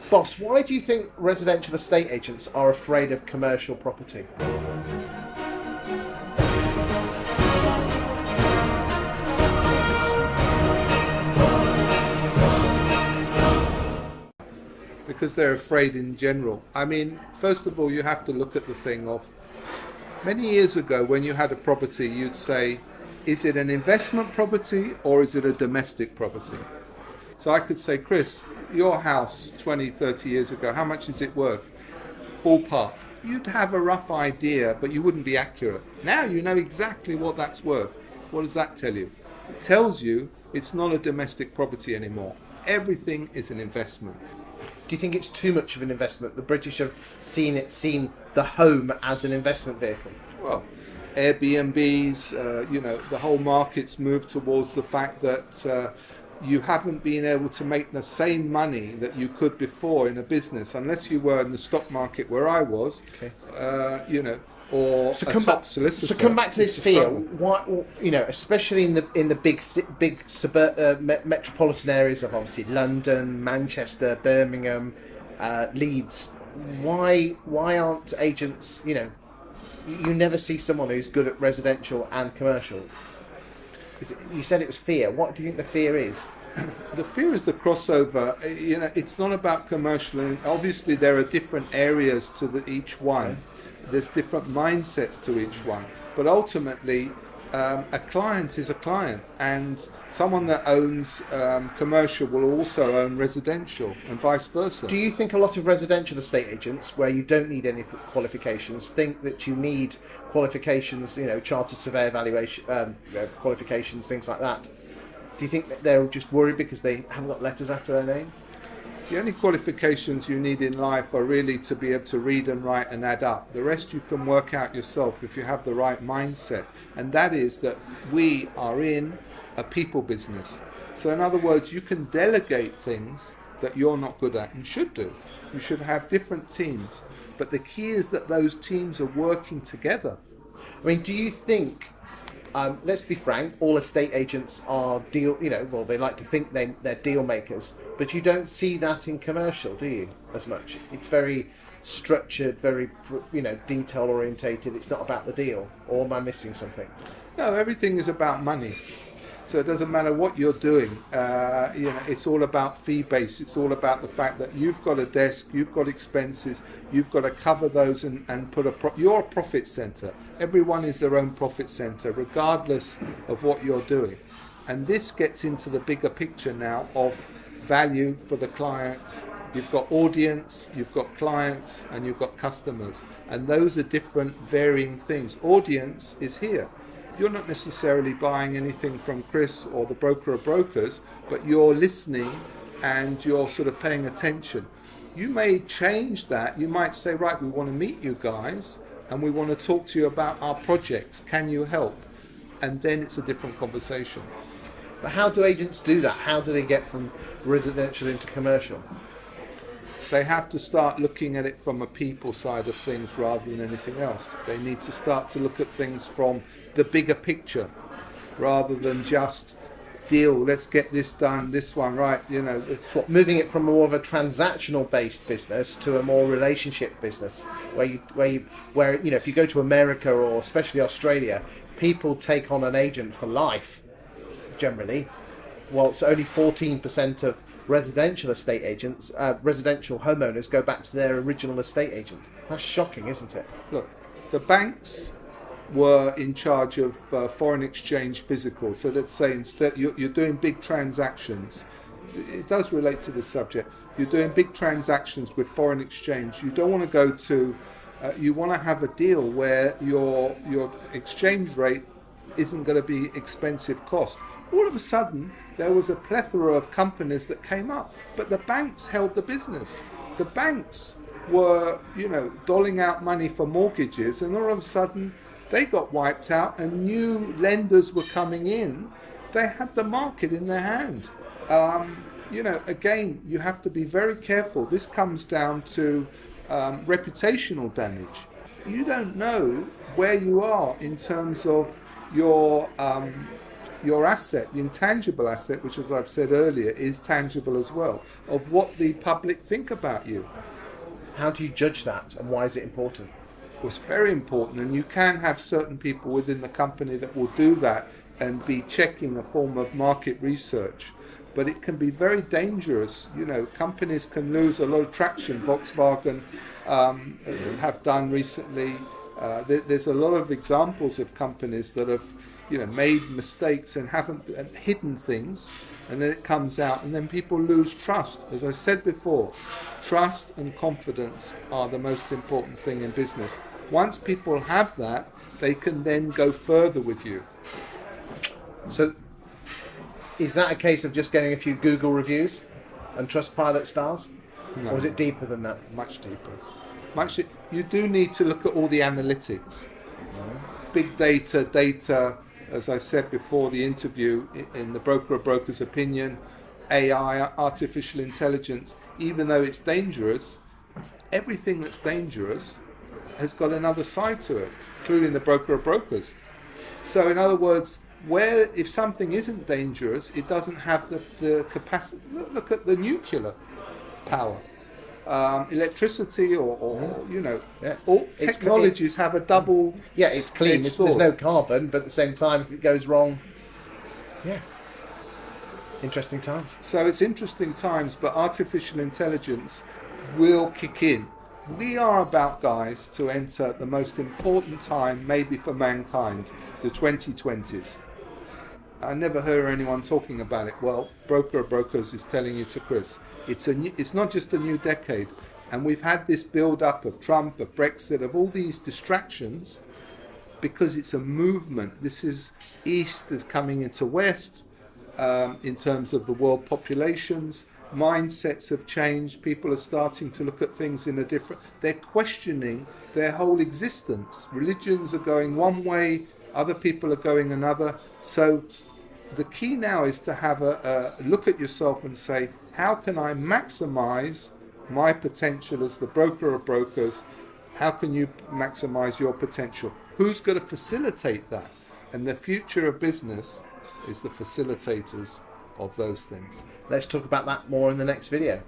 Boss, why do you think residential estate agents are afraid of commercial property? Because they're afraid in general. I mean, first of all, you have to look at the thing of many years ago when you had a property, you'd say, is it an investment property or is it a domestic property? So I could say, Chris, your house 20, 30 years ago, how much is it worth? Ballpark. You'd have a rough idea, but you wouldn't be accurate. Now you know exactly what that's worth. What does that tell you? It tells you it's not a domestic property anymore. Everything is an investment. Do you think it's too much of an investment? The British have seen the home as an investment vehicle. Well, Airbnbs, the whole market's moved towards the fact that you haven't been able to make the same money that you could before in a business unless you were in the stock market where I was, Okay. Or So a come top back. solicitor. So come back to this It's a fear. struggle. Why, especially in the big metropolitan areas of obviously London, Manchester, Birmingham, Leeds. Why aren't agents? You never see someone who's good at residential and commercial. You said it was fear. What do you think the fear is? The fear is the crossover. It's not about commercial. And obviously, there are different areas to each one. Okay. There's different mindsets to each one. But ultimately, a client is a client, and someone that owns commercial will also own residential, and vice versa. Do you think a lot of residential estate agents, where you don't need any qualifications, think that you need qualifications, chartered surveyor evaluation qualifications, things like that? Do you think that they're just worried because they haven't got letters after their name? The only qualifications you need in life are really to be able to read and write and add up. The rest you can work out yourself if you have the right mindset. And that is that we are in a people business. So in other words, you can delegate things that you're not good at and should do. You should have different teams. But the key is that those teams are working together. I mean, do you think, let's be frank, all estate agents are they like to think they're deal makers, but you don't see that in commercial, do you, as much? It's very structured, very, detail orientated. It's not about the deal. Or am I missing something? No, everything is about money. So it doesn't matter what you're doing. It's all about fee base. It's all about the fact that you've got a desk, you've got expenses, you've got to cover those and put you're a profit center. Everyone is their own profit center, regardless of what you're doing. And this gets into the bigger picture now of value for the clients. You've got audience, you've got clients, and you've got customers. And those are different varying things. Audience is here. You're not necessarily buying anything from Chris or the broker of brokers, but you're listening and you're sort of paying attention. You may change that. You might say, right, we want to meet you guys and we want to talk to you about our projects. Can you help? And then it's a different conversation. But how do agents do that? How do they get from residential into commercial? They have to start looking at it from a people side of things rather than anything else. They need to start to look at things from the bigger picture rather than just deal, let's get this done, this one right, Moving it from more of a transactional based business to a more relationship business where if you go to America or especially Australia, people take on an agent for life generally, whilst only 14% of residential estate agents, residential homeowners go back to their original estate agent. That's shocking, isn't it? Look, the banks were in charge of foreign exchange physical. So let's say instead you're doing big transactions. It does relate to the subject. You're doing big transactions with foreign exchange. You don't want to go to, you want to have a deal where your exchange rate isn't going to be expensive cost. All of a sudden, there was a plethora of companies that came up, but the banks held the business. The banks were, doling out money for mortgages, and all of a sudden, they got wiped out, and new lenders were coming in. They had the market in their hand. Again, you have to be very careful. This comes down to reputational damage. You don't know where you are in terms of your your asset, the intangible asset, which, as I've said earlier, is tangible as well, of what the public think about you. How do you judge that, and why is it important? Was very important, and you can have certain people within the company that will do that and be checking a form of market research, but it can be very dangerous. Companies can lose a lot of traction. Volkswagen have done recently. There's a lot of examples of companies that have made mistakes and haven't hidden things, and then it comes out, and then people lose trust. As I said before, trust and confidence are the most important thing in business. Once people have that, they can then go further with you. So, is that a case of just getting a few Google reviews and Trustpilot stars? No, or is it deeper than that? Much deeper. You do need to look at all the analytics. Big data, as I said before the interview, in the broker of brokers' opinion, AI, artificial intelligence, even though it's dangerous, everything that's dangerous has got another side to it, including the broker of brokers. So in other words, if something isn't dangerous, it doesn't have the capacity. Look at the nuclear power. Electricity or all technologies have a double. Yeah, it's clean. There's no carbon, but at the same time, if it goes wrong, interesting times. So it's interesting times, but artificial intelligence will kick in. We are about, guys, to enter the most important time maybe for mankind, the 2020s. I never heard anyone talking about it. Well, Broker of Brokers is telling you to Chris. It's not just a new decade, and we've had this build-up of Trump, of Brexit, of all these distractions, because it's a movement. This is East is coming into West in terms of the world populations. Mindsets have changed. People are starting to look at things in a different. They're questioning their whole existence. Religions are going one way, other people are going another. So the key now is to have a look at yourself and say, how can I maximize my potential as the broker of brokers? How can you maximize your potential? Who's going to facilitate that? And the future of business is the facilitators of those things. Let's talk about that more in the next video.